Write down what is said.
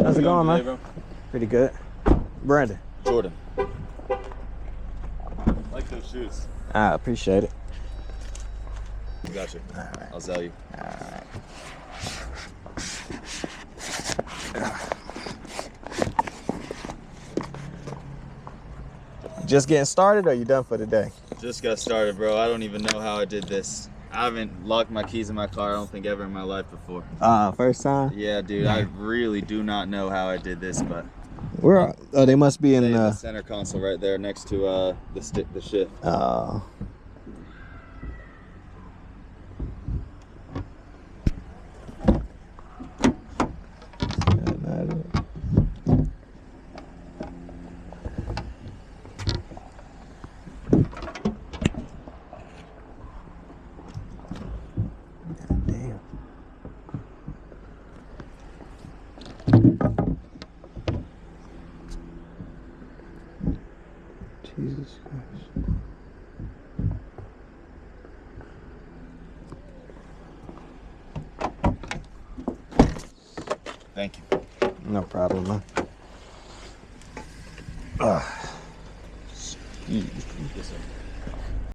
How's it going, man? Bro? Pretty good. Brandon. Jordan. Like those shoes. I appreciate it. Gotcha. All right. I'll sell you. All right. Just getting started, or you done for the day? Just got started, bro. I don't even know how I did this. I haven't locked my keys in my car, I don't think, ever in my life before. First time? Yeah, dude. I really do not know how I did this, but Where? Oh, they must be in the center console right there next to the shift. Oh. Damn. Jesus Christ. Thank you. No problem, man. Yes, sir.